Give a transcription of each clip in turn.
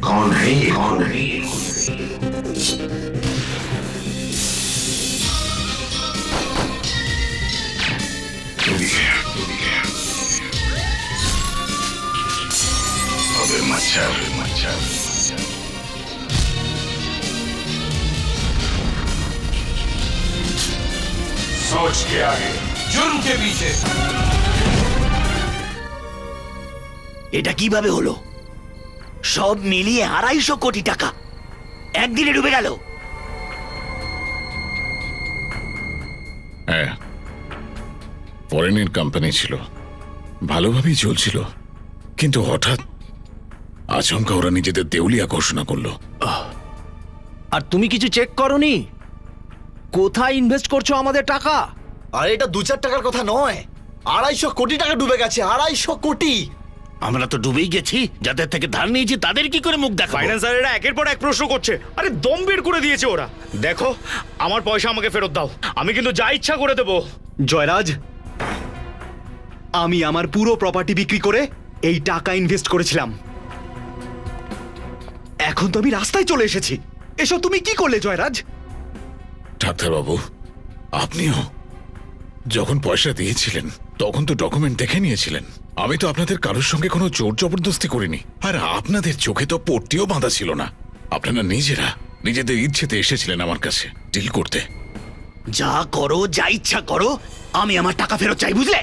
कौन है ये? कौन है ये? अबे मच्छर मच्छर सोच के आगे, जुर्म के पीछे। এটা কিভাবে হলো? সব মিলিয়ে 250 কোটি টাকা একদিনে ডুবে গেল। হ্যাঁ, ফরেনের কোম্পানি ছিল, ভালোভাবেই চলছিল, কিন্তু হঠাৎ আচমকা ওরা নিজেদের দেউলিয়া ঘোষণা করলো। আর তুমি কিছু চেক করনি কোথায় ইনভেস্ট করছো আমাদের টাকা? আর এটা 2-4 টাকার কথা নয়, 250 কোটি টাকা ডুবে গেছে। 250 কোটি। আমরা তো ডুবেই গেছি, যাদের থেকে ধার নিয়েছি তাদের কি করে মুখ দেখাবো? ফাইন্যান্সারেরা একের পর এক প্রশ্ন করছে। আরে দম বের করে দিয়েছে ওরা। দেখো, আমার পয়সা আমাকে ফেরত দাও, আমি কিন্তু যা ইচ্ছা করে দেবো। জয়রাজ, আমি আমার পুরো প্রপার্টি বিক্রি করে এই টাকা ইনভেস্ট করেছিলাম। এখন তো আমি রাস্তায় চলে এসেছি। এসব তুমি কি করলে জয়রাজ? ডাক্তারবাবু, আপনিও যখন পয়সা দিয়েছিলেন তখন তো ডকুমেন্ট দেখে নিয়েছিলেন। আমি তো আপনাদের কারোর সঙ্গে কোনো জোর জবরদস্তি করিনি, আর আপনাদের চোখে তো পট্টিও বাঁধা ছিল না। আপনারা নিজেরা নিজেদের ইচ্ছেতে এসেছিলেন আমার কাছে ডিল করতে। যা করো, যা ইচ্ছা করো, আমি আমার টাকা ফেরত চাই, বুঝলে?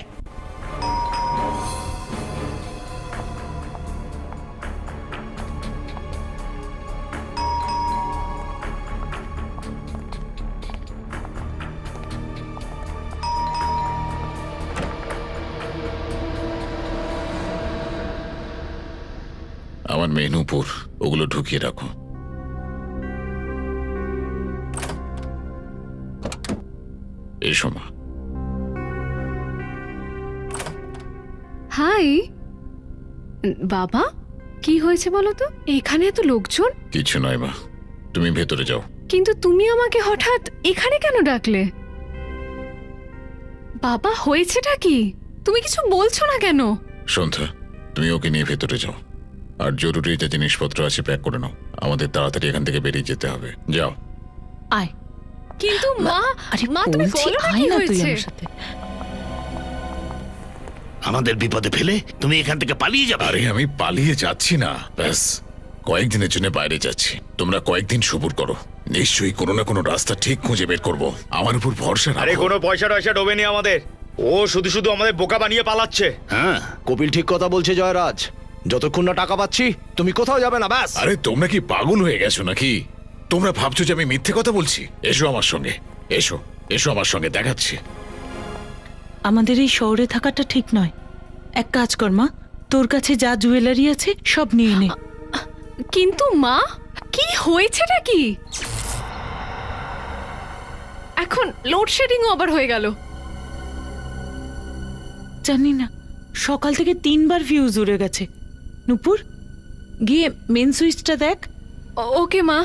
আমার মেয়ে নূপুর, ওগুলো ঢুকিয়ে রাখো। এসো মা। হাই বাবা, কি হয়েছে বলো তো? এখানে এত লোকজন। কিছু নয় মা, তুমি ভেতরে যাও। কিন্তু তুমি আমাকে হঠাৎ এখানে কেন ডাকলে? বাবা, হয়েছেটা কি? তুমি কিছু বলছো না কেন? সন্ধ্যা, তুমি ওকে নিয়ে ভেতরে যাও, আর জরুরি যে জিনিসপত্র আছে প্যাক করে নাও। আমাদের তাড়াতাড়ি এখান থেকে বেরিয়ে যেতে হবে। যাও। আয়। কিন্তু মা, মা তুমি বলো না কি হয়েছে? আমাদের বিপদে ফেলে তুমি এখান থেকে পালিয়ে যাবে? আরে আমি পালিয়ে যাচ্ছি না, ব্যাস কয়েকদিনের জন্য বাইরে যাচ্ছি। তোমরা কয়েকদিন সবুর করো, নিশ্চয়ই কোনো না কোনো রাস্তা ঠিক খুঁজে বের করবো। আমার উপর ভরসা আরে রাখো। কোনো পয়সা টয়সা ডোবেনি আমাদের। ও শুধু শুধু আমাদের বোকা বানিয়ে পালাচ্ছে। হ্যাঁ, কপিল ঠিক কথা বলছে জয়রাজ। যতক্ষণ না টাকা পাচ্ছি তুমি কোথাও যাবে না, ব্যাস। আরে তোমরা কি পাগল হয়ে গেছো নাকি? তোমরা ভাবছো যে আমি মিথ্যে কথা বলছি? এসো আমার সঙ্গে, এসো এসো আমার সঙ্গে, দেখাচ্ছি। আমাদের এই শহরে থাকাটা ঠিক নয়। এক কাজ কর মা, তোর কাছে যা জুয়েলারি আছে সব নিয়ে নে। কিন্তু মা, কি হয়েছেটা কি? এখন লোডশেডিংও আবার হয়ে গেল। জানি না, সকাল থেকে 3বার ফিউজ উড়ে গেছে। নূপুর, গিয়ে মেন সুইচটা দেখ। ওকে মা।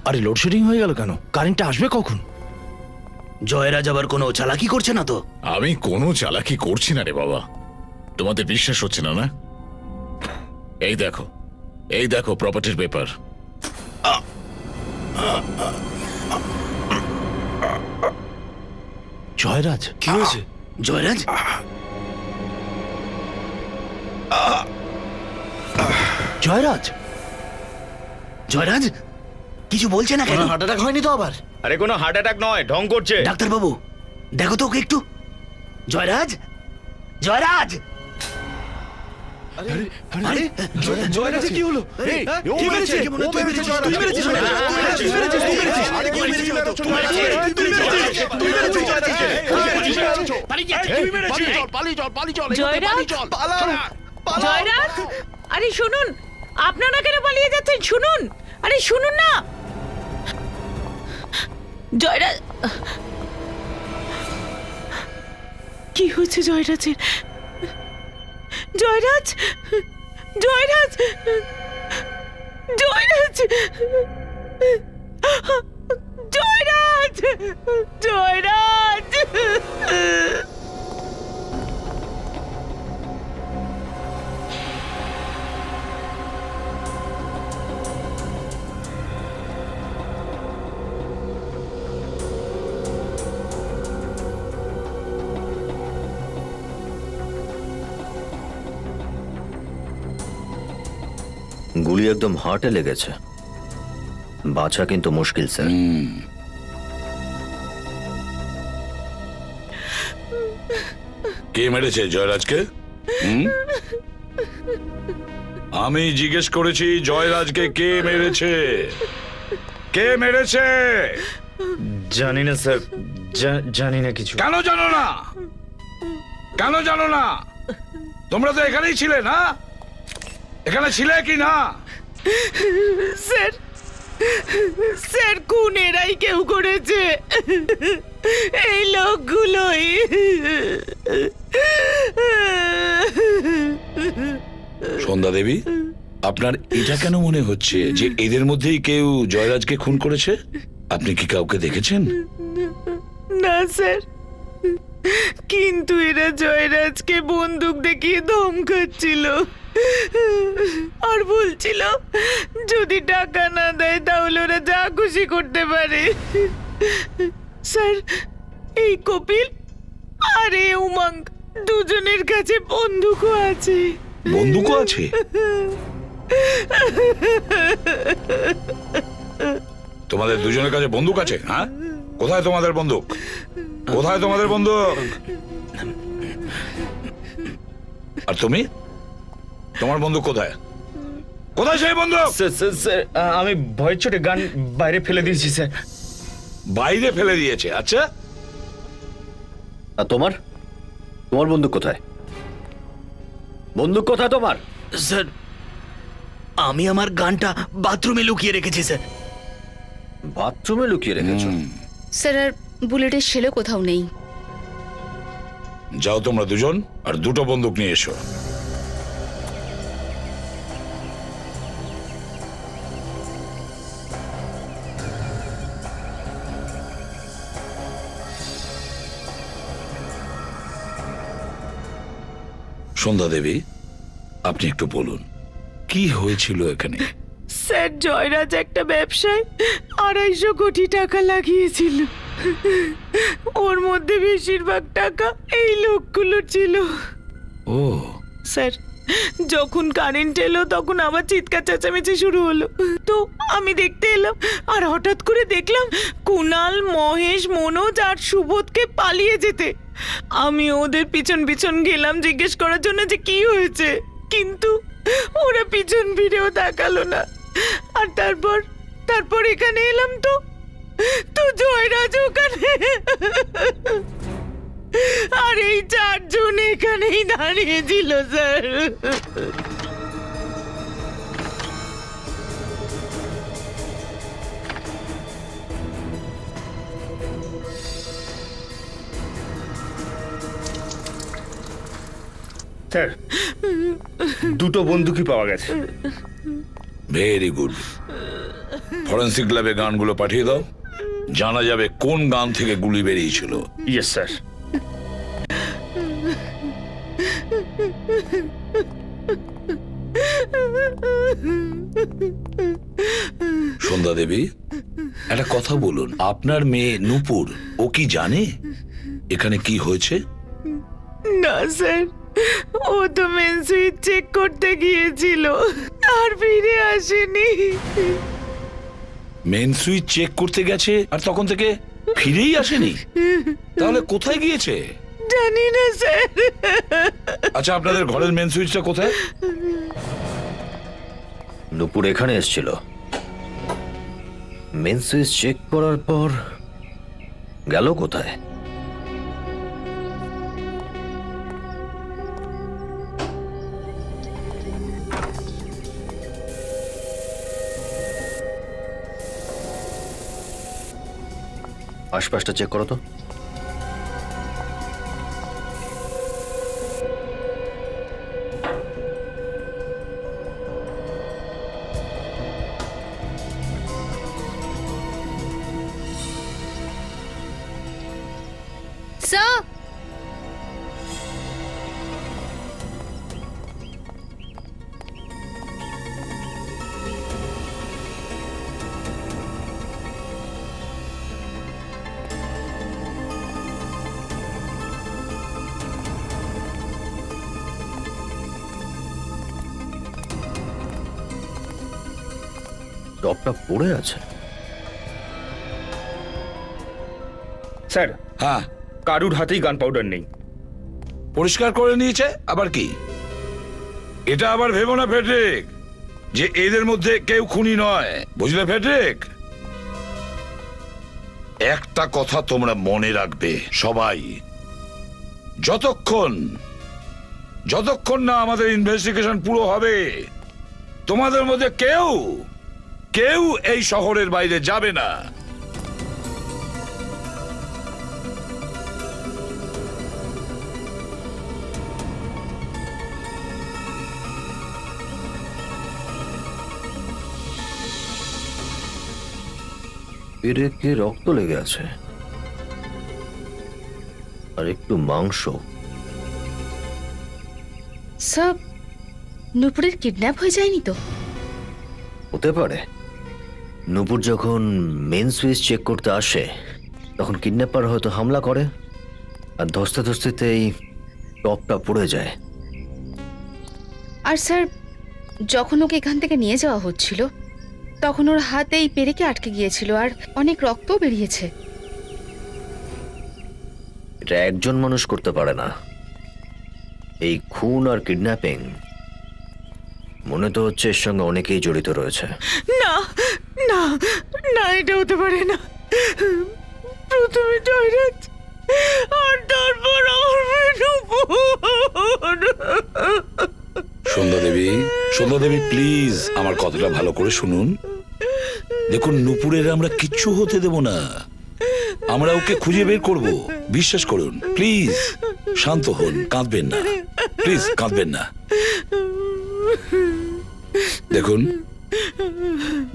আরে লোডশেডিং হয়ে গেল কেন? কারেন্টটা আসবে কখন? জয়রাজ আবার কোনো চালাকি করছে না তো? আমি কোনো চালাকি করছি না রে বাবা, তোমাদের বিশ্বাস হচ্ছে না? না, এই দেখো, এই দেখো প্রপার্টির পেপার। জয়রাজ, কি হয়েছে? জয়রাজ, জয়রাজ, জয়রাজ কিছু বলছে না কেন? হার্ট অ্যাটাক হয়নি তো আবার? আরে কোনো হার্ট অ্যাটাক নয়, ঢং করছে। ডাক্তারবাবু, দেখো তো ওকে একটু। জয়রাজ, জয়রাজ, আরে জয়রাজের কি হলো? এই, ও কি মেরেছে, মেরেছে? ও মেরেছে, তুই মেরেছিস, তুই মেরেছিস, তুই মেরেছিস, আরে কি মেরেছিস? তুই মেরেছিস, তুই মেরেছিস জয়রাজকে। জয়রাজ, জয়রাজ, আরে শুনুন, আপনারা কেন পালিয়ে যাচ্ছেন? শুনুন, আরে শুনুন না। জয়রাজ, কি হয়েছে জয়রাজের? জয়রাজ, জয়রাজ, জয়রাজ, জয়রাজ, জয়রাজ। গুলি একদম হার্টে লেগেছে, বাঁচা কিন্তু মুশকিল স্যার। কে মেরেছে জয়রাজকে? আমি জিজ্ঞেস করেছি জয়রাজকে কে মেরেছে? কে মেরেছে? জানি না স্যার, জানি না কিছু। কেন জানো না? কেন জানো না? তোমরা তো এখানেই ছিলে না? এখানে ছিলে কি না? স্যার, স্যার খুন এরাই কেউ করেছে, এই লোকগুলোই। সন্ধ্যা দেবী, আপনার এটা কেন মনে হচ্ছে যে এদের মধ্যেই কেউ জয়রাজকে খুন করেছে? আপনি কি কাউকে দেখেছেন? না স্যার, কিন্তু এরা জয়রাজকে বন্দুক দেখিয়ে ধমকাচ্ছিল আর বলছিল যদি টাকা না দেয় তাহলে ওরা যা খুশি করতে পারে। স্যার, এই কপিল আর এই উমঙ্গ দুজনের কাছে বন্দুকও আছে। বন্দুকও আছে? তোমাদের দুজনের কাছে বন্দুক আছে? হ্যাঁ, কোথায় তোমাদের বন্দুক? কোথায় তোমাদের বন্দুক? আর তুমি, তোমার বন্দুক কোথায়? কোথায় সেই বন্দুক? স্যার, আমি ভয়ের চোটে গান বাইরে ফেলে দিয়েছি স্যার। বাইরে ফেলে দিয়েছে? আচ্ছা, আর তোমার তোমার বন্দুক কোথায়? বন্দুক কোথায় তোমার? স্যার, আমি আমার গানটা বাথরুমে লুকিয়ে রেখেছি স্যার। বাথরুমে লুকিয়ে রেখেছো? স্যার, আর বুলেটের শেলও কোথাও নেই। যাও তোমরা দুজন আর দুটো বন্দুক নিয়ে এসো। সন্ধ্যা দেবী, আপনি একটু বলুন কি হয়েছিল এখানে? স্যার, জয়রাজ একটা ব্যবসায় 250 কোটি টাকা লাগিয়েছিল, ওর মধ্যে বেশিরভাগ টাকা এই লোকগুলো ছিল। ও, স্যার, যখন কারেন্ট এলো তখন আবার চিৎকার চেঁচামেচি শুরু হলো, তো আমি দেখতে এলাম আর হঠাৎ করে দেখলাম কুনাল, মহেশ, মনোজ আর সুবোধকে পালিয়ে যেতে। আমি ওদের পিছন পিছন গেলাম জিজ্ঞেস করার জন্য যে কি হয়েছে, কিন্তু ওরা পিছন ফিরেও তাকালো না। আর তারপর এখানে এলাম তো জয়রাজ ওখানে, আর এই 4 জন এখানেই দাঁড়িয়েছিল স্যার। স্যার, দুটো বন্দুকই পাওয়া গেছে। Very good. ফরেন্সিক ল্যাবে গানগুলো পাঠিয়ে দাও, জানা যাবে কোন গান থেকে গুলি বেরিয়েছিল। Yes sir. সন্ধ্যা দেবী, একটা কথা বলুন, আপনার মেয়ে নূপুর ও কি জানে এখানে কি হয়েছে? না স্যার, ও তো মেন সুইচ চেক করতে গিয়েছিল আর ফিরে আসেনি। মেন সুইচ চেক করতে গেছে আর তখন থেকে ফিরেই আসেনি? তাহলে কোথায় গিয়েছে? জানি না স্যার। আচ্ছা, আপনাদের ঘরের মেন সুইচটা কোথায়? নুপুর এখানে এসেছিল, মেন সুইচ চেক করার পর গেল কোথায়? আশপাশটা চেক করো তো। স্যার, টপটা পড়ে আছে। স্যার হ্যাঁ, কারুর হাতেই গান পাউডার নেই। পরিষ্কার করে নিয়েছে আবার কি? এটা আবার ভেবো না ফেডরিক যে এদের মধ্যে কেউ খুনি নয়, বুঝলে ফেডরিক? একটা কথা তোমরা মনে রাখবে সবাই, যতক্ষণ না আমাদের ইনভেস্টিগেশন পুরো হবে, তোমাদের মধ্যে কেউ এই শহরের বাইরে যাবে না। পেরেকে রক্ত লেগে আছে আর একটু মাংস। স্যার, নূপুরের কিডন্যাপ হয়ে যায়নি তো? হতে পারে। নূপুর যখন মেন সুইচ চেক করতে আসে তখন কিডন্যাপার হয়তো হামলা করে আর ধস্তে ধস্তেতে এই টপটা পড়ে যায়। আর স্যার, যখন ওকে এখান থেকে নিয়ে যাওয়া হচ্ছিল তখন ওর হাতে এই পেরেকে আটকে গিয়েছিল আর অনেক রক্তও বেরিয়েছে। এটা একজন মানুষ করতে পারে না। এই খুন আর কিডন্যাপিং মনে তো হচ্ছে এর সঙ্গে অনেকেই জড়িত রয়েছে। না না না, এটা হতে পারে না। প্রথমে জয়রাজ আর তারপর আমার মেয়ে নূপুর। সন্ধ্যা দেবী প্লিজ আমার কথাটা ভালো করে শুনুন। দেখুন, নূপুরের আমরা কিচ্ছু হতে দেব না, আমরা ওকে খুঁজে বের করব, বিশ্বাস করুন। প্লিজ শান্ত হন, কাঁদবেন না, প্লিজ কাঁদবেন না। দেখুন,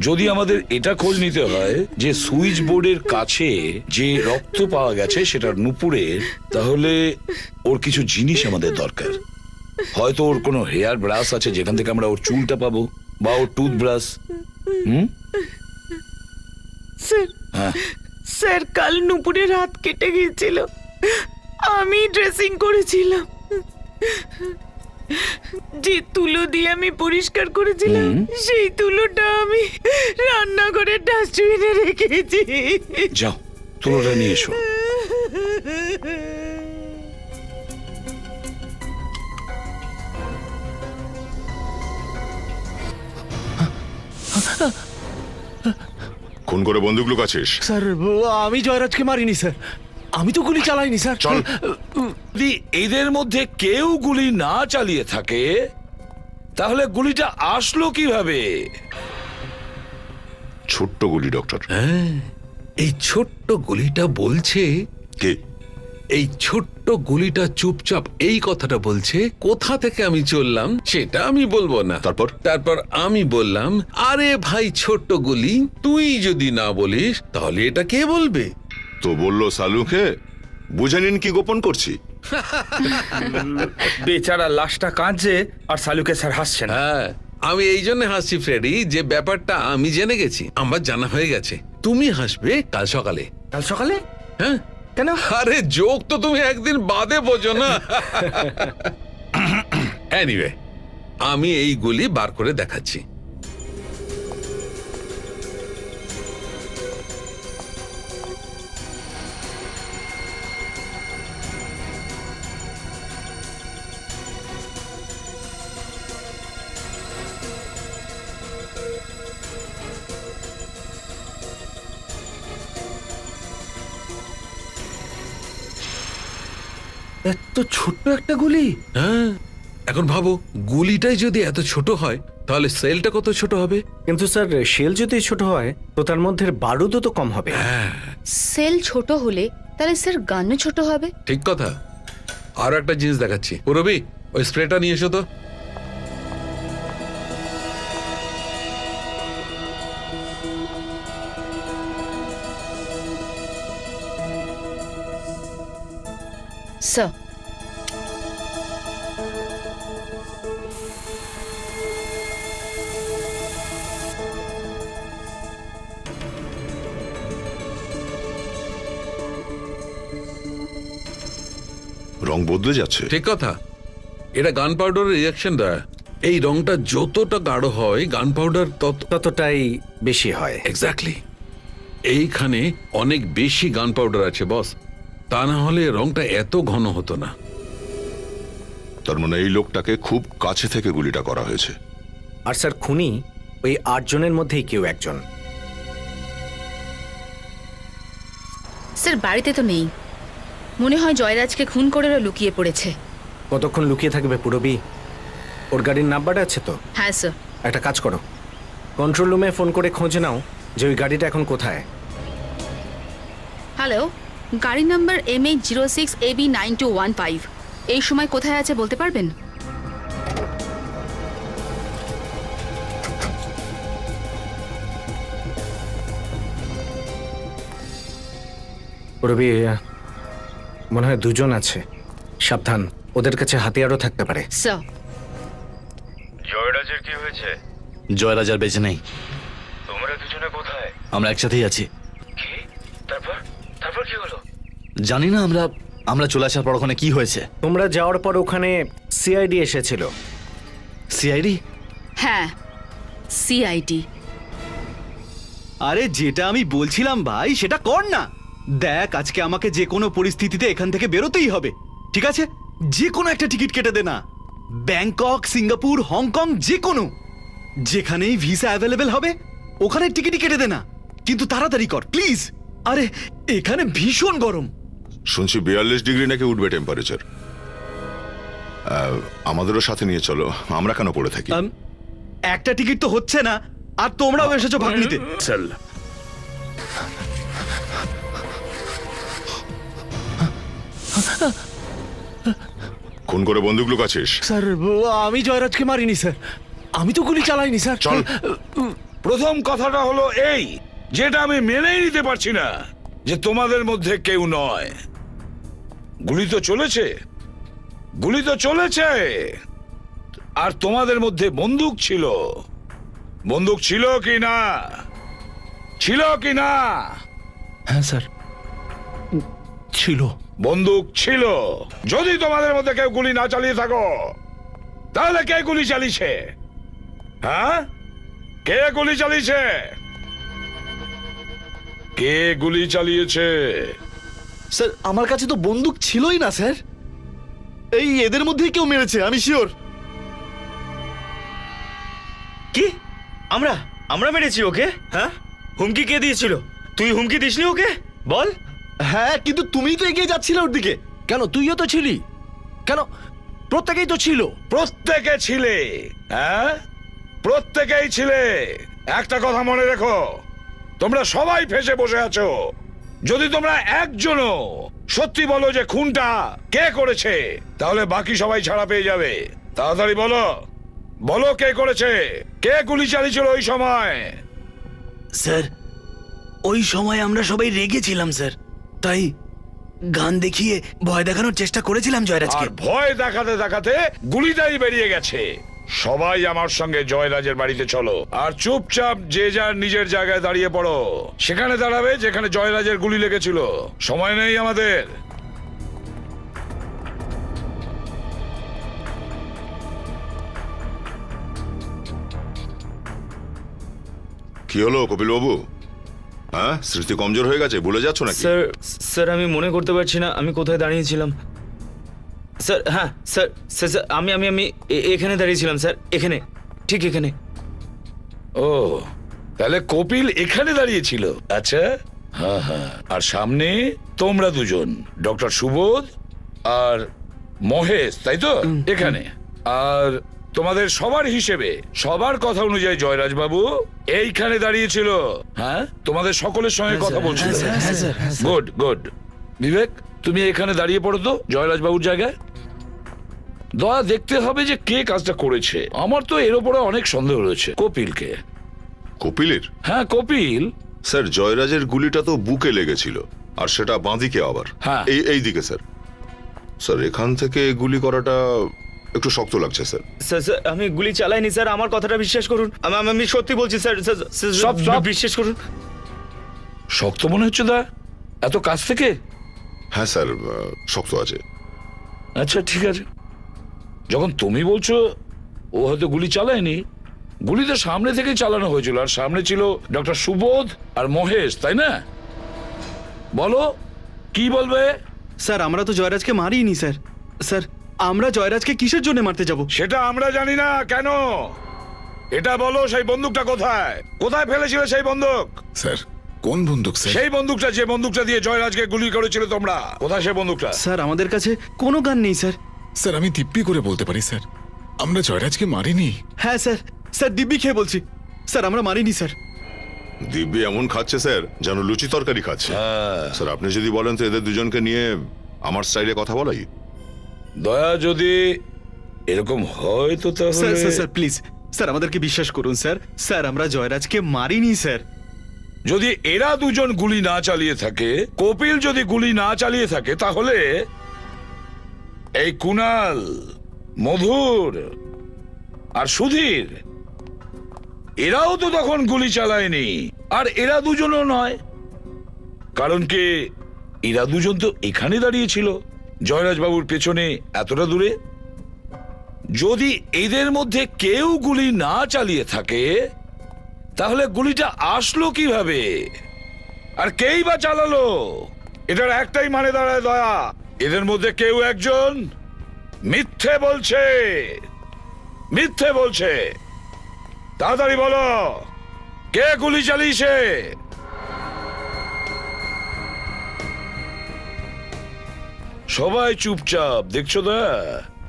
যদি আমাদের এটা খোঁজ নিতে হয় যে সুইচ বোর্ডের কাছে যে রক্ত পাওয়া গেছে সেটা নূপুরের, তাহলে ওর কিছু জিনিস আমাদের দরকার। হয়তো ওর কোনো হেয়ার ব্রাশ আছে যেখান থেকে আমরা ওর চুলটা পাবো, বা ওর টুথব্রাশ। স্যার, হ্যাঁ, স্যার, কাল নূপুরের হাত কেটে গিয়েছিল, আমি ড্রেসিং করেছিলাম। যে তুলো দিয়ে আমি পরিষ্কার করেছিলাম সেই তুলোটা আমি রান্নাঘরের ডাস্টবিনে রেখেছি। যাও তুলোটা নিয়ে এসো। খুন করে বন্দুক লুকাচ্ছিস? স্যার, আমি জয়রাজকে মারিনি স্যার, আমি তো গুলি চালাইনি স্যার। চল। যদি এদের মধ্যে কেউ গুলি না চালিয়ে থাকে তাহলে গুলিটা আসলো কিভাবে? ছোট্ট গুলি ডক্টর। এই ছোট্ট গুলিটা বলছে, কে? এই ছোট্ট গুলিটা চুপচাপ এই কথাটা বলছে, কোথা থেকে আমি চললাম সেটা আমি বলবো না। তারপর আমি বললাম, আরে ভাই ছোট্ট গুলি, তুই যদি না বলিস তাহলে এটা কে বলবে? তো বললো সালুকে, বুঝে নিন কি গোপন করছি। বেচারা লাশটা কাঁদছে আর সালুকে স্যার হাসছেন। হ্যাঁ, আমি এই জন্য হাসছি ফ্রেডি, যে ব্যাপারটা আমি জেনে গেছি, আমার জানা হয়ে গেছে। তুমি হাসবে কাল সকালে। কাল সকালে? হ্যাঁ, কেন? আরে যোগ তো তুমি একদিন বাদে বোঝো না। এনিওয়ে, আমি এই গুলি বার করে দেখাচ্ছি। এত ছোট্ট একটা গুলি? হ্যাঁ, এখন ভাবো, গুলিটাই যদি এত ছোট হয় তাহলে সেলটা কত ছোট হবে? কিন্তু স্যার, শেল যদি ছোট হয় তো তার মধ্যে বারুদও তো কম হবে। সেল ছোট হলে তাহলে স্যার গানও ছোট হবে। ঠিক কথা। আরো একটা জিনিস দেখাচ্ছি। রবি, ওই স্প্রেটা নিয়ে এসো তো। স্যার, রং বদলে যাচ্ছে। ঠিক কথা, এটা গান পাউডারের রিয়াকশন দেয়। এই রংটা যতটা গাঢ় হয় গান পাউডার ততটাই বেশি হয়। এক্স্যাক্টলি। এইখানে অনেক বেশি গান পাউডার আছে বস, তা না হলে রংটা এত ঘন হতো না। তার মানে এই লোকটাকে খুব কাছে থেকে গুলিটা করা হয়েছে। আর স্যার খুনি ওই 8 জনের মধ্যেই কেউ একজন। স্যার বাড়িতে তো নেই, মনে হয় জয়রাজকে খুন করে ওরা লুকিয়ে পড়েছে। কতক্ষণ লুকিয়ে থাকবে পুরবি? ওর গাড়ির নাম্বার আছে তো? হ্যাঁ স্যার। একটা কাজ করো, কন্ট্রোল রুমে ফোন করে খোঁজ নাও যে ওই গাড়িটা এখন কোথায়। হ্যালো, গাড়ি নাম্বার MH06AB9215 এই সময় কোথায় আছে বলতে পারবেন? পুরবি মনে হয় 2 জন আছে, সাবধান, ওদের কাছে হাতিয়ারও থাকতে পারে। স্যার। জয়রাজের কি হয়েছে? জয়রাজ আর বেঁচে নেই। তোমরা দুজনে কোথায়? আমরা একসাথেই আছি। কি? তারপর তারপর কি হলো? জানি না, আমরা চলে আসার পর ওখানে কি হয়েছে। তোমরা যাওয়ার পর ওখানে সিআইডি এসেছিল। সিআইডি? হ্যাঁ, সিআইডি। আরে যেটা আমি বলছিলাম ভাই সেটা কর না। দেখ আজকে আমাকে যে কোনো পরিস্থিতিতে এখান থেকে বেরোতেই হবে, ঠিক আছে? যে কোনো একটা টিকিট কেটে দে না, ব্যাংকক, সিঙ্গাপুর, হংকং, যে কোনো, যেখানেই ভিসা অ্যাভেলেবেল হবে ওখানে টিকিটই কেটে দে না, কিন্তু তাড়াতাড়ি কর প্লিজ। আরে এখানে ভীষণ গরম। শুনছি 42 ডিগ্রি নাকি উঠবে টেম্পারেচার। আমাদেরও সাথে নিয়ে চলো, আমরা কেন পড়ে থাকি? একটা টিকিট তো হচ্ছে না, আর তোমরাও এসেছো ভাগ নিতে। চল। খুন করে বন্দুক লুকাচ্ছিস? স্যার আমি জয়রাজকে মারিনি স্যার, আমি তো গুলি চালাইনি স্যার। চল। প্রথম কথাটা হলো এই, যেটা আমি মেনেই নিতে পারছি না, যে তোমাদের মধ্যে কেউ নয়। গুলি তো চলেছে, গুলি তো চলেছে, আর তোমাদের মধ্যে বন্দুক ছিল। বন্দুক ছিল কি না? ছিল কি না? হ্যাঁ স্যার ছিল। বন্দুক ছিল। যদি তোমাদের মধ্যে কেউ গুলি না চালিয়ে থাকো, তাহলে কে গুলি চালিয়েছে? হ্যাঁ, কে গুলি চালিয়েছে? কে গুলি চালিয়েছে? স্যার আমার কাছে তো বন্দুক ছিলই না স্যার, এই এদের মধ্যেই কেউ মেরেছে, আমি শিওর। কি? আমরা মেরেছি ওকে? হ্যাঁ, হুমকি কে দিয়েছিল? তুই হুমকি দিসনি ওকে? বল। হ্যাঁ কিন্তু তুমিই তো এগিয়ে যাচ্ছিলে ওর দিকে। কেন তুইও তো ছিলি? কেন প্রত্যেকেই তো ছিল। প্রত্যেকে ছিলে, হ্যাঁ প্রত্যেকেই ছিলে। একটা কথা মনে রেখো, তোমরা সবাই ফেঁসে বসে আছো। যদি তোমরা একজনও সত্যি বলো যে খুনটা কে করেছে, তাহলে বাকি সবাই ছাড়া পেয়ে যাবে। তাড়াতাড়ি বলো, বলো কে করেছে? কে গুলি চালিয়েছিল ওই সময়? স্যার ওই সময় আমরা সবাই রেগেছিলাম স্যার, তাই গান দেখিয়ে ভয় দেখানোর চেষ্টা করেছিলাম জয়রাজকে। আর ভয় দেখাতে দেখাতে গুলিটাই বেরিয়ে গেছে। সবাই আমার সঙ্গে জয়রাজের বাড়িতে চলো, আর চুপচাপ যে যার নিজের জায়গায় দাঁড়িয়ে পড়ো। সেখানে দাঁড়াবে যেখানে জয়রাজের গুলি লেগেছিল। সময় নেই আমাদের। কি হলো কপিল বাবু? হ্যাঁ, স্মৃতি কমজোর হয়ে গেছে, ভুলে যাচ্ছ নাকি? স্যার আমি মনে করতে পারছি না আমি কোথায় দাঁড়িয়েছিলাম। স্যার হ্যাঁ স্যার স্যার স্যার, আমি আমি আমি এখানে দাঁড়িয়েছিলাম স্যার, এখানে, ঠিক এখানে। ও, তাহলে কপিল এখানে দাঁড়িয়েছিল। আচ্ছা, হ্যাঁ হ্যাঁ। আর সামনে তোমরা দুজন, ডক্টর সুবোধ আর মহেশ, তাই তো? এখানে। আর তোমাদের সবার হিসেবে, সবার কথা অনুযায়ী জয়রাজ বাবু এইখানে দাঁড়িয়েছিল। হ্যাঁ, তোমাদের সকলের সঙ্গে কথা বলছিল। Good good. বিবেক, তুমি এখানে দাঁড়িয়ে পড়ো তো জয়রাজ বাবুর জায়গায়। দয়া দেখতে হবে যে কে কাজটা করেছে। আমার তো এর উপরে অনেক সন্দেহ রয়েছে। কপিলকে। কপিলের? হ্যাঁ কপিল। স্যার জয়রাজের গুলিটা তো বুকে লেগেছিল, আর সেটা বাঁদিকে আবার। হ্যাঁ। এই দিকে স্যার। স্যার এখান থেকে গুলি করাটা একটু শক্ত লাগছে স্যার। স্যার স্যার আমি গুলি চালাইনি স্যার, আমার কথাটা বিশ্বাস করুন। আমি সত্যি বলছি স্যার, স্যার বিশ্বাস করুন। শক্ত মনে হচ্ছে দা, এত কাছ থেকে? হ্যাঁ স্যার, শক্ত আছে। আচ্ছা ঠিক আছে, যখন তুমি বলছো ও হয়তো গুলি চালায়নি, গুলি তো সামনে থেকে চালানো হয়েছিল, আর সামনে ছিল ডক্টর সুবোধ আর মহেশ, তাই না? বলো কি বলবে? স্যার আমরা তো জয়রাজকে মারিনি স্যার। স্যার আমরা জয়রাজকে কিসের জন্য মারতে যাব? সেটা আমরা জানি না। কেন? এটা বলো, সেই বন্দুকটা কোথায়? কোথায় ফেলেছিলে সেই বন্দুক? স্যার কোন বন্দুক স্যার? সেই বন্দুকটা, যে বন্দুকটা দিয়ে জয়রাজকে গুলি করেছিল তোমরা, কোথায় সেই বন্দুকটা? স্যার আমাদের কাছে কোনো গান নেই স্যার। স্যার আমি দিব্যি করে বলতে পারি স্যার, আমরা জয়রাজকে মারিনি। হ্যাঁ স্যার, স্যার দিব্যি খেয়ে বলছি স্যার আমরা মারিনি স্যার। দিব্যি এমন খাচ্ছে স্যার যেন লুচি তরকারি খাচ্ছে। স্যার আপনি যদি বলেন তো এদের দুজনকে নিয়ে আমার স্টাইলে কথা বলাই। দয়া, যদি এরকম হয় তো স্যার তাহলে স্যার স্যার প্লিজ স্যার আমাদেরকে বিশ্বাস করুন স্যার। স্যার আমরা জয়রাজকে মারিনি স্যার। যদি এরা দুজন গুলি না চালিয়ে থাকে, কপিল যদি গুলি না চালিয়ে থাকে, তাহলে এই কুনাল, মধুর আর সুধীর এরাও তো তখন গুলি চালায়নি, আর এরা দুজনও নয়। কারণ কি, এরা দুজন তো এখানে দাঁড়িয়ে ছিল, জয়রাজ বাবুর পেছনে এতটা দূরে। যদি এদের মধ্যে কেউ গুলি না চালিয়ে থাকে, তাহলে গুলিটা আসলো কিভাবে, আর কেই বা চালালো? এটার একটাই মানে দাঁড়ায় দয়া, এদের মধ্যে কেউ একজন মিথ্যে বলছে, মিথ্যে বলছে। তাড়াতাড়ি বলো, কে গুলি চালিয়েছে? সবাই চুপচাপ, দেখছো দয়া?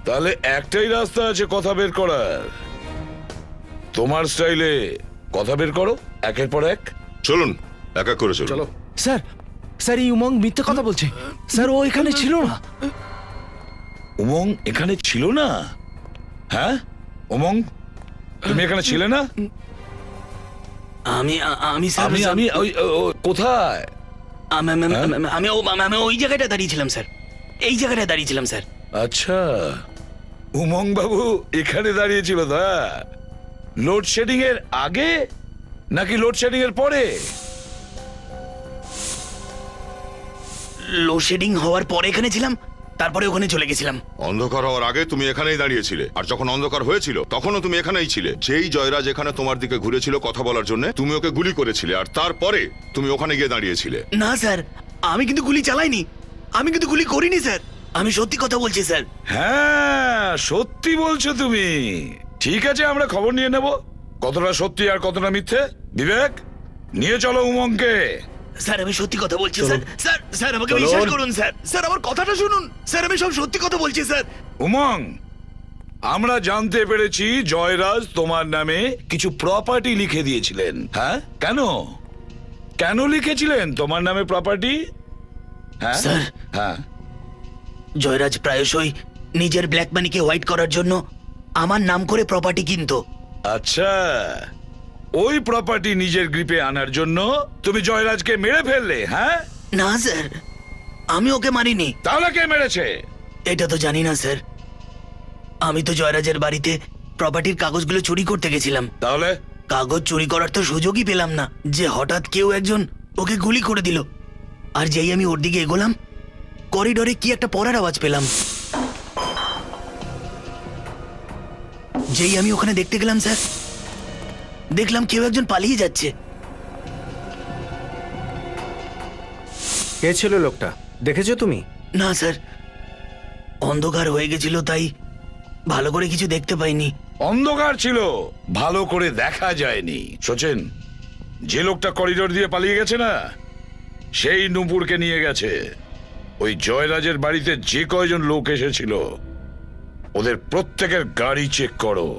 তাহলে একটাই রাস্তা আছে কথা বের করার। তোমার স্টাইলে কথা বের করো, একের পর এক। চলুন এক এক করে চলো। স্যার, স্যার এই উমং মিথ্যে কথা বলছে। স্যার ও এখানে ছিল না। উমং এখানে ছিল না? হ্যাঁ উমং, তুমি এখানে ছিলে না? আমি আমি স্যার আমি আমি ওই- ও- কোথায়? আমি ওই জায়গাটা দাঁড়িয়েছিলাম স্যার, এই জায়গাটা দাঁড়িয়েছিলাম স্যার। আচ্ছা, উমং বাবু এখানে দাঁড়িয়েছিল। দা, লোডশেডিং এর আগে নাকি লোডশেডিং এর পরে? লোডশেডিং হওয়ার পরে এখানে ছিলাম, তারপরে ওখানে চলে গেছিলাম। অন্ধকার হওয়ার আগে তুমি এখানেই দাঁড়িয়েছিলে, আর যখন অন্ধকার হয়েছিল তখনও তুমি এখানেই ছিলে। যেই জয়রাজ এখানে তোমার দিকে ঘুরেছিল কথা বলার জন্য, তুমি ওকে গুলি করেছিলে, আর তারপরে তুমি ওখানে গিয়ে দাঁড়িয়েছিলে। না স্যার, আমি কিন্তু গুলি চালাইনি, আমি কিন্তু গুলি করিনি স্যার, আমি সত্যি কথা বলছি স্যার। হ্যাঁ সত্যি বলছো তুমি। ঠিক আছে, আমরা খবর নিয়ে নেব কতটা সত্যি আর কতটা মিথ্যে। বিবেক, নিয়ে চলো উমংকে। স্যার আমি সত্যি কথা বলছি স্যার। স্যার স্যার আমাকে বিশ্বাস করুন স্যার। স্যার আমার কথাটা শুনুন স্যার, আমি সব সত্যি কথা বলছি স্যার। উমং, আমরা জানতে পেরেছি জয়রাজ তোমার নামে কিছু প্রপার্টি লিখে দিয়েছিলেন। হ্যাঁ, কেন? কেন লিখেছিলেন তোমার নামে প্রপার্টি? হ্যাঁ স্যার, হ্যাঁ, জয়রাজ প্রায়শই নিজের ব্ল্যাক মানিকে হোয়াইট করার জন্য আমার নাম করে প্রপার্টি কিনতো। আচ্ছা, ওই প্রপার্টি নিজের গ্রিপে আনার জন্য তুমি জয়রাজকে মেরে ফেললে? হ্যাঁ না স্যার, আমি ওকে মারিনি। তাহলে কে মেরেছে? এটা তো জানি না স্যার, আমি তো জয়রাজের বাড়িতে প্রপার্টির কাগজগুলো চুরি করতে গেছিলাম। তাহলে কাগজ চুরি করার তো সুযোগই পেলাম না, যে হঠাৎ কেউ একজন ওকে গুলি করে দিল। আর যেই আমি ওর দিকে এগোলাম, করিডোরে কি একটা পড়ার আওয়াজ পেলাম। যেই আমি ওখানে দেখতে গেলাম স্যার, দেখলাম কেউ একজন পালিয়ে যাচ্ছে। কে ছিল লোকটা, দেখেছো তুমি? না স্যার, অন্ধকার হয়ে গেছিল, তাই ভালো করে কিছু দেখতে পাইনি। অন্ধকার ছিল, ভালো করে দেখা যায়নি। সচিন, যে লোকটা করিডোর দিয়ে পালিয়ে গেছে না, সেই নূপুরকে নিয়ে গেছে। ওই জয়রাজের বাড়িতে যে কয়জন লোক এসেছিল, ওদের প্রত্যেকের গাড়ি চেক করো।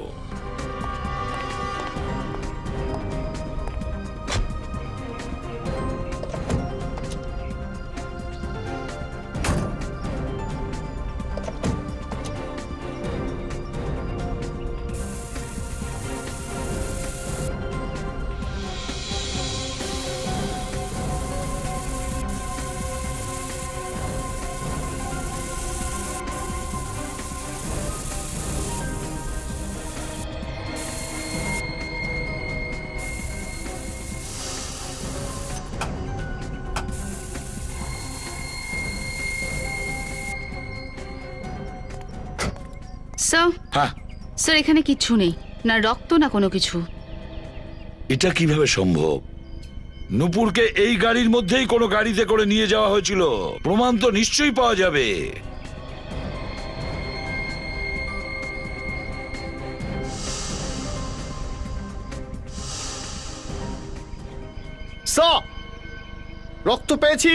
স্যার, হ্যাঁ, স্যার এখানে কিচ্ছু নেই, না রক্ত না কোনো কিছু। এটা কিভাবে সম্ভব? নূপুরকে এই গাড়ির মধ্যেই কোনো গাড়িতে করে নিয়ে যাওয়া হয়েছিল, প্রমাণ তো নিশ্চয়ই পাওয়া যাবে। রক্ত পেয়েছি।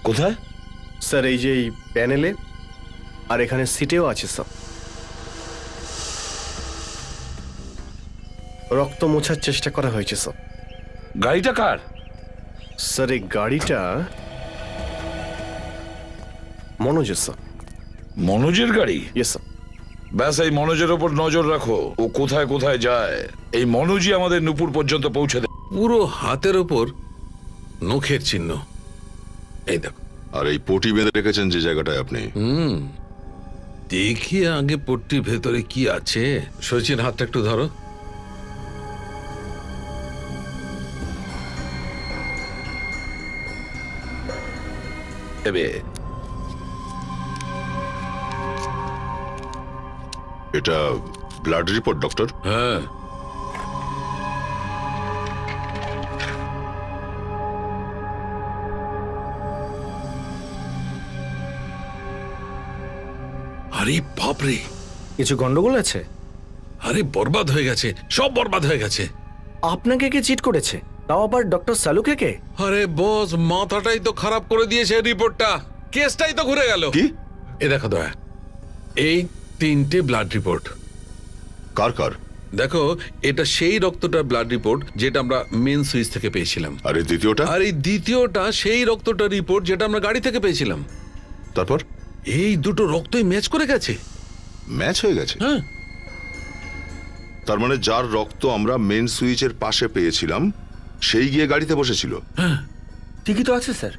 কোথায়? স্যার এই যে এই প্যানেলে আর এখানে সিটেও আছে স্যার। রক্ত মোছার চেষ্টা করা হয়েছে স্যার। গাড়িটা কার? স্যার এই গাড়িটা মনোজের স্যার। মনোজের গাড়ি? Yes sir. ব্যাস, এই মনোজের ওপর নজর রাখো, ও কোথায় কোথায় যায়। এই মনোজই আমাদের নূপুর পর্যন্ত পৌঁছে দেয়। পুরো হাতের ওপর নখের চিহ্ন, এই দেখো। আর এই পটি বেঁধে রেখেছেন যে জায়গাটায় আপনি, দেখি আগে পট্টির ভেতরে কি আছে। সচিন, হাতটা একটু ধরো। এবে, এটা ব্লাড রিপোর্ট ডক্টর? হ্যাঁ, আরে বাপরে, কিছু গন্ডগোল আছে? আরে বরবাদ হয়ে গেছে, সব বরবাদ হয়ে গেছে। আপনাকে কে চিট করেছে? তাও আবার ডক্টর সালুকে কে? আরে বস, মাথাটাই তো খারাপ করে দিয়েছে রিপোর্টটা, কেসটাই তো ঘুরে গেল। কি? এ দেখো দয়া, এই 3টে ব্লাড রিপোর্ট। কার কার? দেখো, এটা সেই রক্তটার ব্লাড রিপোর্ট যেটা আমরা মেন সুইচ থেকে পেয়েছিলাম। আর এই দ্বিতীয়টা? আর এই দ্বিতীয়টা সেই রক্তটার রিপোর্ট যেটা আমরা গাড়ি থেকে পেয়েছিলাম। তারপর? এই দুটো রক্তই ম্যাচ করে গেছে। ম্যাচ হয়ে গেছে? হ্যাঁ, তার মানে যার রক্ত আমরা মেন সুইচের পাশে পেয়েছিলাম সেই গিয়ে গাড়িতে বসেছিল? ঠিকই তো আছে স্যার।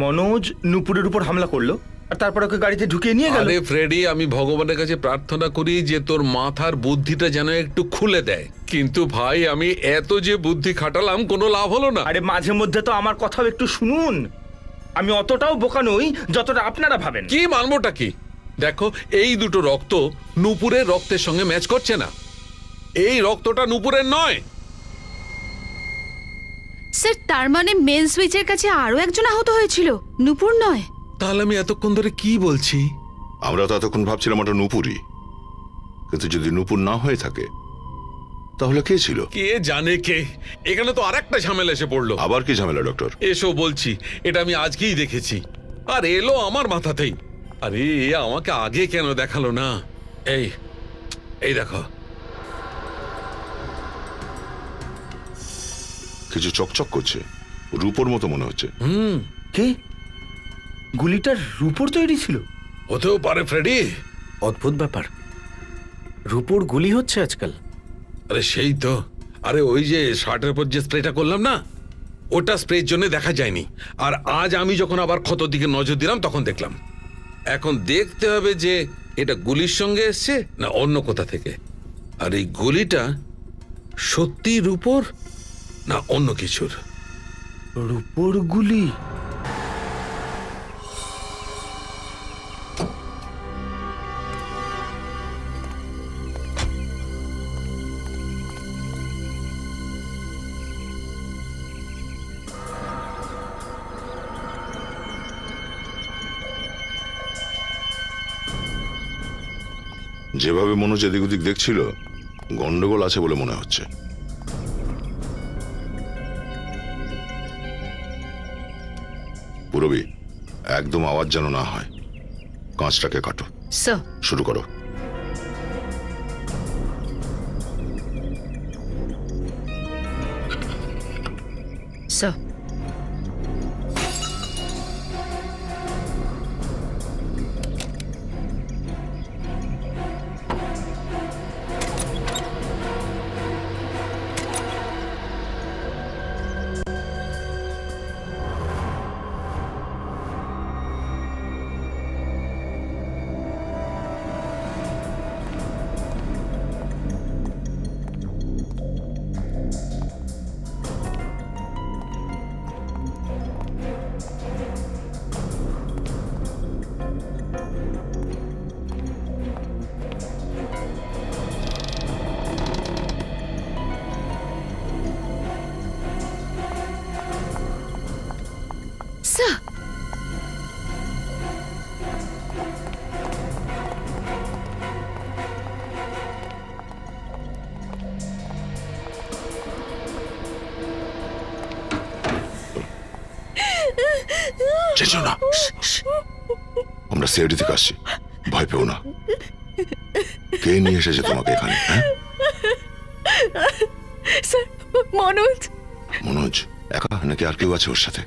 মনোজ নূপুরের উপর হামলা করলো আর তারপর ওকে গাড়িতে ঢুকিয়ে নিয়ে গেল। আরে ফ্রেডি, আমি ভগবানের কাছে প্রার্থনা করি যে তোর মাথার বুদ্ধিটা যেন একটু খুলে দেয়, কিন্তু ভাই আমি এত যে বুদ্ধি খাটালাম কোনো লাভ হলো না। আরে মাঝে মধ্যে তো আমার কথাও একটু শুনুন। আমি অতটাও বোকা নই যতটা আপনারা ভাবেন। কি মানবোটা কি? দেখো, এই দুটো রক্ত নূপুরের রক্তের সঙ্গে ম্যাচ করছে না। এই রক্তটা নূপুরের নয়। স্যার তার মানে মেন সুইচের কাছে আরো একজন আহত হয়েছিল, নূপুর নয়? তাহলে আমি এতক্ষণ ধরে কি বলছি? আমরা তো এতক্ষণ ভাবছিলাম ওটা নূপুরই, কিন্তু যদি নূপুর না হয়ে থাকে তাহলে কে ছিল? কে জানে কে। এখানে তো আরেকটা ঝামেলা এসে পড়লো। আবার কি ঝামেলা ডক্টর? এসো বলছি, এটা আমি আজকেই দেখেছি আর এলো আমার মাথাতেই। আরে এ আমাকে আগে কেন দেখালো না? এই এই দেখো, কিছু চকচক করছে, রূপোর মতো মনে হচ্ছে। কি? গুলিটার রূপোর তৈরি ছিল? হতেও পারে ফ্রেডি। অদ্ভুত ব্যাপার, রূপোর গুলি হচ্ছে আজকাল। আরে সেই তো। আরে ওই যে শার্টের উপর যে স্প্রেটা করলাম না, ওটা স্প্রের জন্য দেখা যায়নি। আর আজ আমি যখন আবার ক্ষতর দিকে নজর দিলাম তখন দেখলাম। এখন দেখতে হবে যে এটা গুলির সঙ্গে এসছে না অন্য কোথা থেকে। আর এই গুলিটা সত্যি রূপোর না অন্য কিছুর। রূপোর গুলি? যেভাবে মনোজ এদিক ওদিক দেখছিল, গন্ডগোল আছে বলে মনে হচ্ছে। পুরবী, একদম আওয়াজ যেন না হয়। কাঁচটাকে কাটো। স্যার। শুরু করো। স্যার। চেঁচো না। আমরা সিআইডি থেকে আসছি, ভয় পেও না। কে নিয়ে এসেছে তোমাকে এখানে? হ্যাঁ, স্যার মনোজ মনোজ একা নাকি আর কেউ আছে ওর সাথে?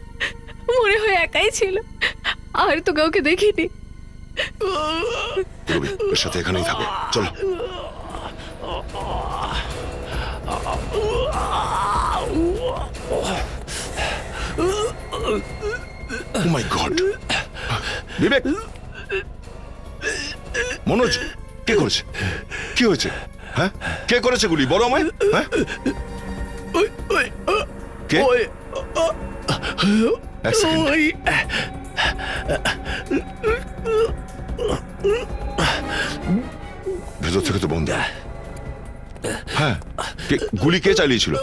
মনে হয় একাই ছিল, আর তো কাউকে দেখিনি। রবি ওর সাথে এখানেই থাকো, চলো। Oh my God! বিবেক, মনোজ কে করেছে? কি হয়েছে? হ্যাঁ, কে করেছে গুলি? বলো আমায়। হ্যাঁ, কে? এক সেকেন্ড। ভেতর থেকে তো বন্ধ। হ্যাঁ, গুলি কে চালিয়েছিল?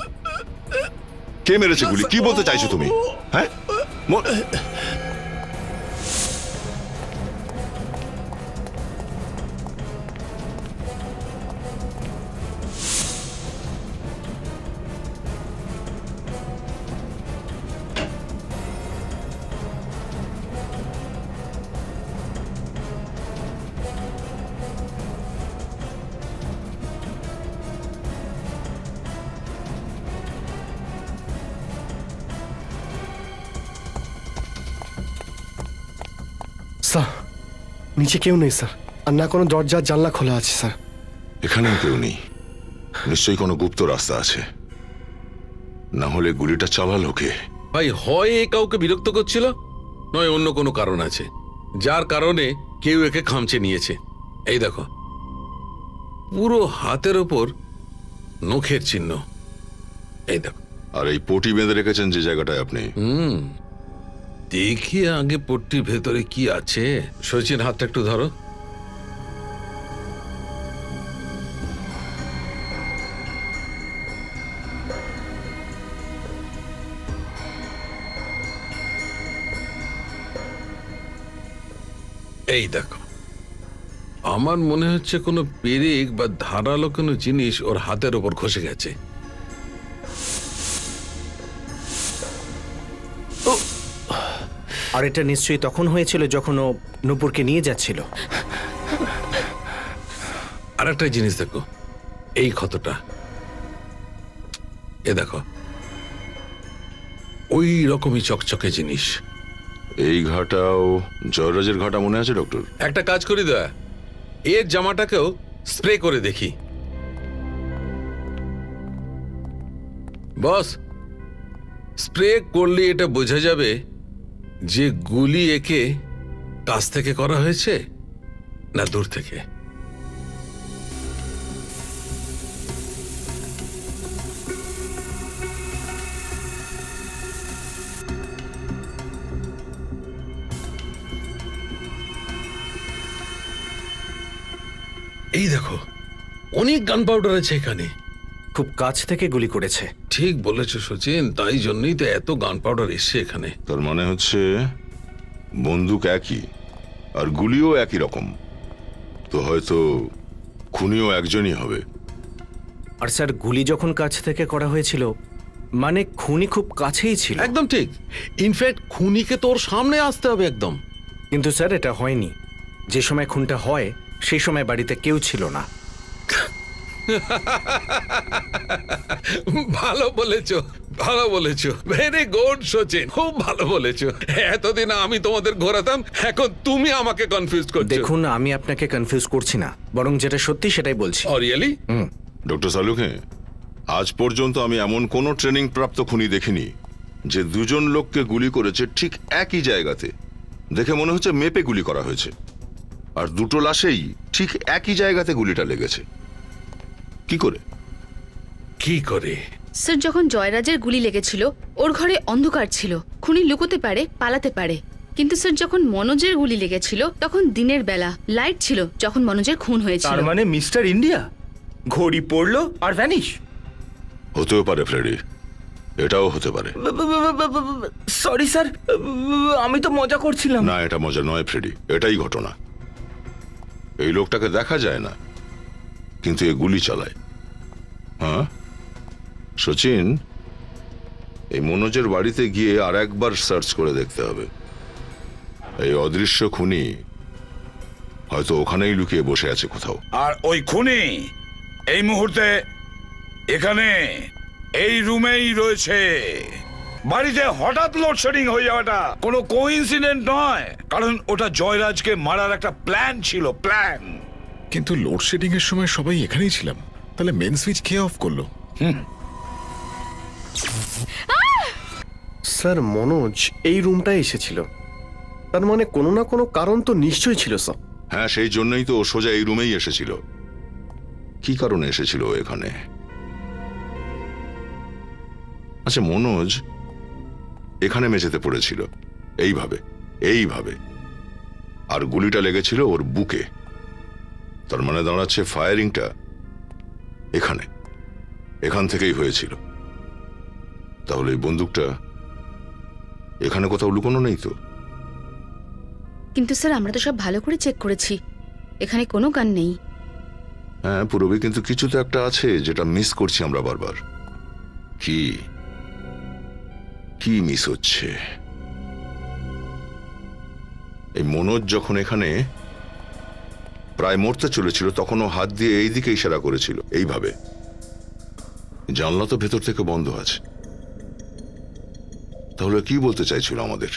কে মেরেছে গুলি? কি বলতে চাইছো তুমি? হ্যাঁ, স্যার নিচে কেউ নেই স্যার, আর না কোনো দরজা জানলা খোলা আছে স্যার। এখানেও কেউ নেই, নিশ্চয়ই কোনো গুপ্ত রাস্তা আছে, না হলে গুলিটা চালালো কে? ভাই হয় এ কাউকে বিরক্ত করছিল, নয় অন্য কোনো কারণ আছে, যার কারণে কেউ একে খামচে নিয়েছে। এই দেখো, পুরো হাতের ওপর নখের চিহ্ন, এই দেখো। আর এই পটি বেঁধে রেখেছেন যে জায়গাটায় আপনি। দেখি আগে পট্টির ভেতরে কি আছে। শচীন হাতটা একটু ধরো। এই দেখো, আমার মনে হচ্ছে কোনো পেরেক বা ধারালো কোনো জিনিস ওর হাতের ওপর ঘষে গেছে। আর এটা নিশ্চয়ই তখন হয়েছিল যখন ও নূপুরকে নিয়ে যাচ্ছিল। আর একটা জিনিস দেখো, এই ক্ষতটা, এ দেখো, ওই রকমই চকচকে জিনিস। এই ঘাটাও জয়রাজের ঘাটা মনে আছে ডক্টর? একটা কাজ করি দয়া, এর জামাটাকেও স্প্রে করে দেখি। বস, স্প্রে করলে এটা বোঝা যাবে যে গুলি একে কাছ থেকে করা হয়েছে না দূর থেকে। এই দেখো, অনেক গান পাউডার আছে এখানে। খুব কাছ থেকে গুলি করেছে। ঠিক বলেছো সচিন, তাই জন্যই তো এত গান পাউডার এসছে এখানে। তার মানে হচ্ছে বন্দুক একই আর গুলিও একই রকম, তো হয়তো খুনিও একজনই হবে। আর স্যার, গুলি যখন কাছ থেকে করা হয়েছিল মানে খুনি খুব কাছেই ছিল। একদম ঠিক, ইনফ্যাক্ট খুনিকে তোর সামনে আসতে হবে একদম। কিন্তু স্যার এটা হয়নি। যে সময় খুনটা হয় সেই সময় বাড়িতে কেউ ছিল না। ভালো বলেছো, ভালো বলেছো, ভেরি গুড সচিন, খুব ভালো বলেছো। এতদিন আমি তোমাদের ঘোরাতাম, এখন তুমি আমাকে কনফিউজ করছো। দেখুন, আমি আপনাকে কনফিউজ করছি না, বরং যেটা সত্যি সেটাই বলছি। ও রিয়েলি? ডক্টর সালুকে, আজ পর্যন্ত আমি এমন কোনো ট্রেনিং প্রাপ্ত খুনি দেখিনি যে দুজন লোককে গুলি করেছে ঠিক একই জায়গাতে। দেখে মনে হচ্ছে মেপে গুলি করা হয়েছে, আর দুটো লাশেই ঠিক একই জায়গাতে গুলিটা লেগেছে। কি করে? কি করে? স্যার, যখন জয়রাজের গুলি লেগেছিল ওর ঘরে অন্ধকার ছিল, খুনি লুকোতে পারে, পালাতে পারে। কিন্তু স্যার, যখন মনোজের গুলি লেগেছিল তখন দিনের বেলা, লাইট ছিল যখন মনোজের খুন হয়েছিল। তার মানে মিস্টার ইন্ডিয়া ঘড়ি পড়লো আর ভ্যানিশ। হতেও পারে ফ্রেডি, এটাও হতে পারে। সরি স্যার, আমি তো মজা করছিলাম। না, এটা মজা নয় ফ্রেডি, এটাই ঘটনা। এই লোকটাকে দেখা যায় না, কিন্তু এ গুলি চালায়। হ্যাঁ সচিন, এই মনোজের বাড়িতে গিয়ে আর একবার সার্চ করে দেখতে হবে। এই অদৃশ্য খুনি হয়তো ওখানেই লুকিয়ে বসে আছে কোথাও। আর ওই খুনি এই মুহূর্তে এখানে এই রুমেই রয়েছে। বাড়িতে হঠাৎ লোডশেডিং হয়ে যাওয়াটা কোনো কোইন্সিডেন্ট নয়, কারণ ওটা জয়রাজকে মারার একটা প্ল্যান ছিল, প্ল্যান। কিন্তু লোডশেডিং এর সময় সবাই এখানেই ছিলাম, তাহলে মেন সুইচ কে অফ করলো? স্যার মনোজ এই রুমটায় এসেছিল, তার মানে কোনো না কোনো কারণ তো নিশ্চয়ই ছিল স্যার। হ্যাঁ, সেই জন্যই তো ও সোজা এই রুমেই এসেছিল। কি কারণে এসেছিল ও এখানে? আচ্ছা, মনোজ এখানে মেঝেতে পড়েছিল এইভাবে এইভাবে, আর গুলিটা লেগেছিল ওর বুকে। তার মানে দাঁড়াচ্ছে ফায়ারিংটা এখানে, এখান থেকেই হয়েছিল। তাহলে এই বন্দুকটা এখানে কোথাও লুকোনো নেই তো? কিন্তু স্যার আমরা তো সব ভালো করে চেক করেছি, এখানে কোনো গান নেই। হ্যাঁ পুরবি, কিন্তু কিছু তো একটা আছে যেটা মিস করছি আমরা বারবার। কি কি মিস হচ্ছে? এই মনোজ যখন এখানে প্রায় মরতে চলেছিল তখন ও হাত দিয়ে এই দিকে ইশারা করেছিল এইভাবে। জানলা তো ভেতর থেকে বন্ধ আছে, তাহলে কি বলতে চাইছিল আমাদের?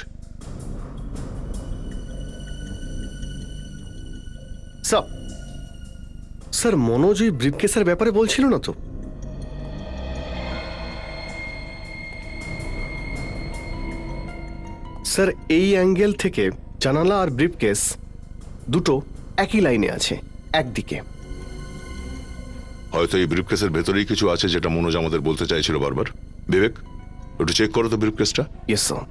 স্যার মনোজ ওই ব্রিফকেসের ব্যাপারে বলছিল না তো? স্যার এই অ্যাঙ্গেল থেকে জানালা আর ব্রিফকেস দুটো একই লাইনে আছে, একদিকে। হয়তো এই ব্রিফকেসের ভেতরেই কিছু আছে যেটা মনোজ আমাদের বলতে চাইছিল বারবার। বিবেক, একটু চেক করো তো ব্রিফকেসটা। Yes sir.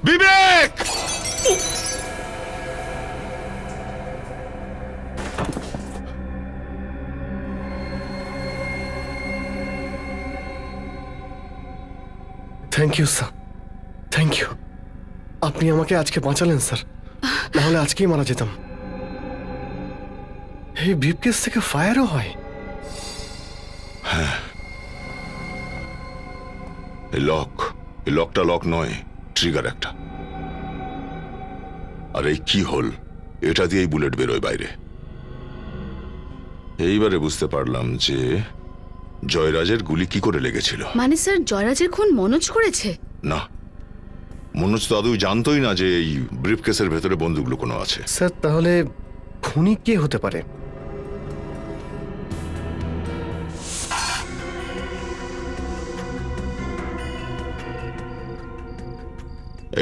Vivek! Thank you sir, thank you. আপনি আমাকে আজকে বাঁচালেন স্যার, নাহলে আজকেই মারা যেতাম। এই ব্রিফকেস থেকে ফায়ারও হয়? এই লকটা লক নয়, ট্রিগার একটা। আর এই কি হোল, এটা দিয়েই বুলেট বেরোয় বাইরে। এইবারে বুঝতে পারলাম যে জয়রাজের গুলি কি করে লেগেছিল। মানে স্যার জয়রাজের খুন মনোজ করেছে? না, মনোজ তো আদৌ জানতোই না যে এই ব্রিফকেসের ভেতরে বন্দুক লুকোনো আছে। স্যার তাহলে খুনি কে হতে পারে?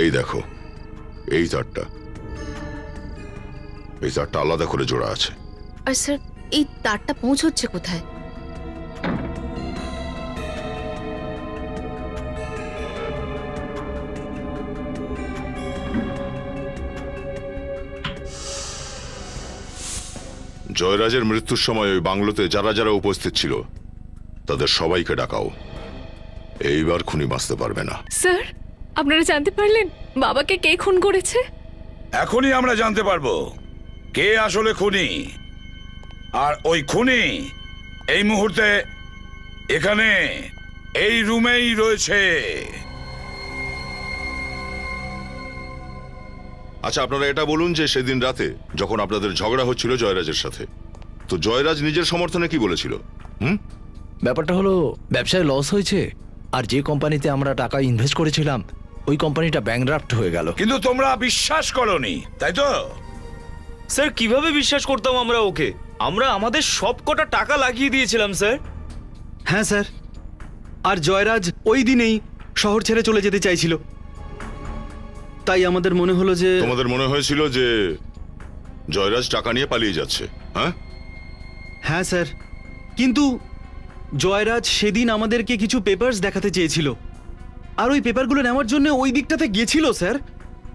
এই দেখো, এই তারটা আলাদা করে জোড়া আছে। আর স্যার এই তারটা পৌঁছচ্ছে কোথায়? জয়রাজের মৃত্যুর সময় ওই বাংলোতে যারা যারা উপস্থিত ছিল তাদের সবাইকে ডাকাও। এইবার খুনি বাঁচতে পারবে না। স্যার আপনারা জানতে পারলেন বাবাকে কে খুন করেছে? এখনই আমরা জানতে পারবো কে আসলে খুনি। আর ওই খুনি এই মুহূর্তে এখানে এই রুমেই রয়েছে। আচ্ছা, আপনারা এটা বলুন যে সেদিন রাতে যখন আপনাদের ঝগড়া হচ্ছিল জয়রাজের সাথে, তো জয়রাজ নিজের সমর্থনে কি বলেছিল? ব্যাপারটা হলো ব্যবসায় লস হয়েছে, আর যে কোম্পানিতে আমরা টাকা ইনভেস্ট করেছিলাম ওই কোম্পানিটা ব্যাংকরাপ্ট হয়ে গেল। কিন্তু তোমরা বিশ্বাস করোনি, তাই তো? স্যার কিভাবে বিশ্বাস করতাম আমরা ওকে? আমরা আমাদের সব কটা টাকা লাগিয়ে দিয়েছিলাম স্যার। হ্যাঁ স্যার, আর জয়রাজ ওই দিনেই শহর ছেড়ে চলে যেতে চাইছিল, তাই আমাদের মনে হলো যে... তোমাদের মনে হয়েছিল যে জয়রাজ টাকা নিয়ে পালিয়ে যাচ্ছে? হ্যাঁ স্যার, কিন্তু জয়রাজ সেদিন আমাদেরকে কিছু পেপারস দেখাতে চেয়েছিল, আর ওই পেপারগুলো নেওয়ার জন্য ওই দিকটাতে গিয়েছিল স্যার।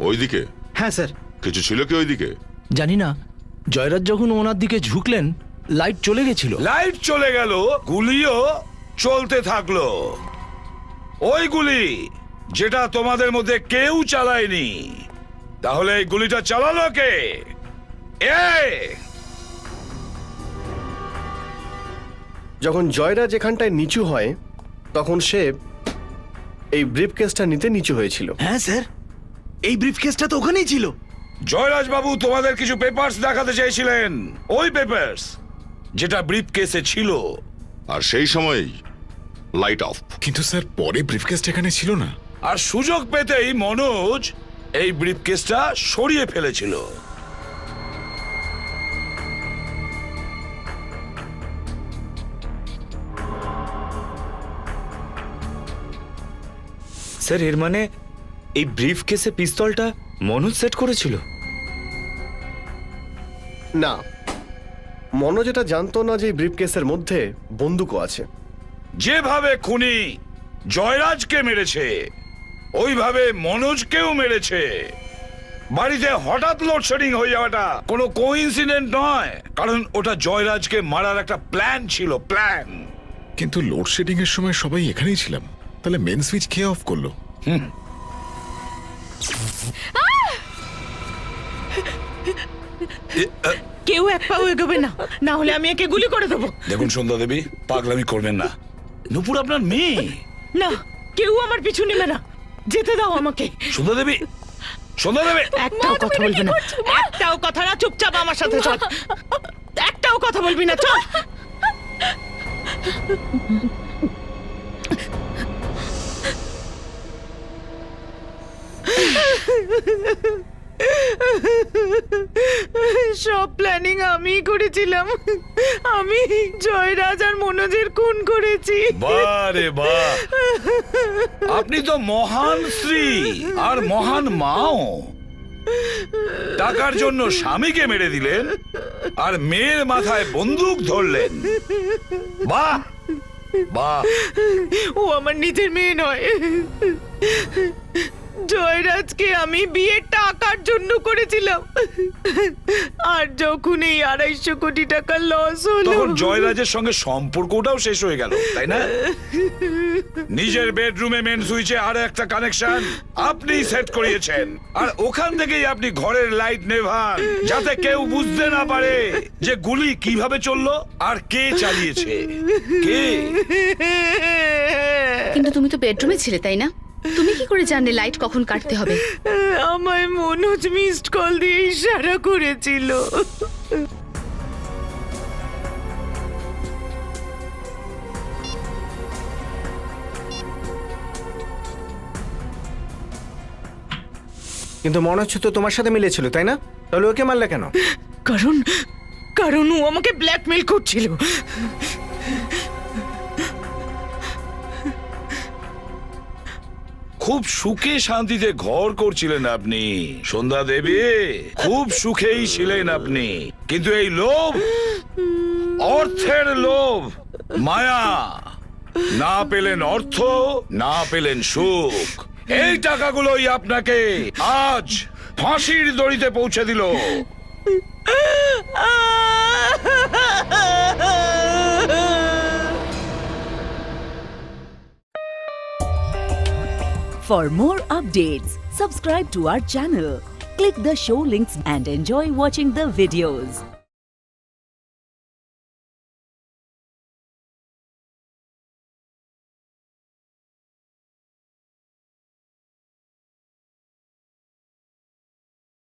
ওই দিকে? হ্যাঁ স্যার। কিছু ছিল কি ওই দিকে? জানি না, জয়রাজ যখন ওনার দিকে ঝুঁকলেন লাইট চলে গেছিল। লাইট চলে গেল, গুলিও চলতে থাকলো। ওই গুলি যেটা তোমাদের মধ্যে কেউ চালায়নি, তাহলে এই গুলিটা চালালো কে? যখন জয়রাজ এখানটায় নিচু হয় তখন সে এই ব্রিফ কেসটা নিতে নিচু হয়েছিল। হ্যাঁ স্যার, এই ব্রিফ কেসটা তো ওখানেই ছিল। জয়রাজ বাবু তোমাদের কিছু পেপারস দেখাতে চেয়েছিলেন, ওই পেপারস যেটা ব্রিফ কেসে ছিল। আর সেই সময়ই লাইট অফ। কিন্তু স্যার পরে ব্রিফকেসটা এখানে ছিল না। আর সুযোগ পেতেই মনোজ এই ব্রিফ কেসটা সরিয়ে ফেলেছিল। স্যার এর মানে এই ব্রিফ কেসে পিস্তলটা মনোজ সেট করেছিল? না, মনোজ এটা জানতো না যে ব্রিফ কেসের মধ্যে বন্দুকও আছে। যেভাবে খুনি জয়রাজকে মেরেছে ওইভাবে মনোজকেও মেরেছে। বাড়িতে হঠাৎ লোডশেডিং হয়ে যাওয়াটা কোনো কোইন্সিডেন্ট নয়, কারণ ওটা জয়রাজকে মারার একটা প্ল্যান ছিল, প্ল্যান। কিন্তু লোডশেডিং এর সময় সবাই এখানেই ছিলাম, তাহলে মেন সুইচ কে অফ করলো? কেউ এক পাও এগোবে না, না হলে আমি একে গুলি করে দেবো। দেখুন সন্ধ্যা দেবী, পাগলামি করবেন না। নুপুর আপনার মেয়ে। না, কেউ আমার পিছু নেবে না, যেতে দাও আমাকে। সন্ধ্যা দেবী, সন্ধ্যা দেবী, একটাও কথা বলবি না, একটাও কথা না, চুপচাপ আমার সাথে চল। একটাও কথা বলবি না, চল। সব প্ল্যানিং আমিই করেছিলাম। আমি জয়রাজ আর মনোজের খুন করেছি। বাহ রে বাহ, আপনি তো মহান স্ত্রী আর মহান মাও। টাকার জন্য স্বামীকে মেরে দিলেন আর মেয়ের মাথায় বন্দুক ধরলেন। বাহ বাহ। ও আমার নিজের মেয়ে নয়। জয়রাজকে আমি বিয়ে টাকার জন্য করেছিলাম, আর যখন এই 250 কোটি টাকা লস হলো তখন জয়রাজের সঙ্গে সম্পর্কটাও শেষ হয়ে গেল, তাই না? নিজের বেডরুমে মেন সুইচে আরো একটা কানেকশন আপনি সেট করিয়েছেন, আর ওখান থেকেই আপনি ঘরের লাইট নেভান যাতে কেউ বুঝতে না পারে যে গুলি কিভাবে চললো আর কে চালিয়েছে। কে? কিন্তু তুমি তো বেডরুমে ছিলে, তাই না? তুমি কি করে জানলে লাইট কখন কাটতে হবে? আমায় মনোজ মিসড কল দিয়ে ইশারা করেছিল। কিন্তু মনে হচ্ছে তো তোমার সাথে মিলেছিল, তাই না? তাহলে ওকে মারলে কেন? কারণ ও আমাকে ব্ল্যাকমেল করছিল। খুব সুখে শান্তিতে ঘর করছিলেন আপনি সন্ধ্যা দেবী, খুব সুখেই ছিলেন আপনি। কিন্তু এই লোভ, অর্থের লোভ, মায়া, না পেলেন অর্থ, না পেলেন সুখ। এই টাকাগুলোই আপনাকে আজ ফাঁসির দড়িতে পৌঁছে দিল। For more updates, subscribe to our channel, click the show links and enjoy watching the videos.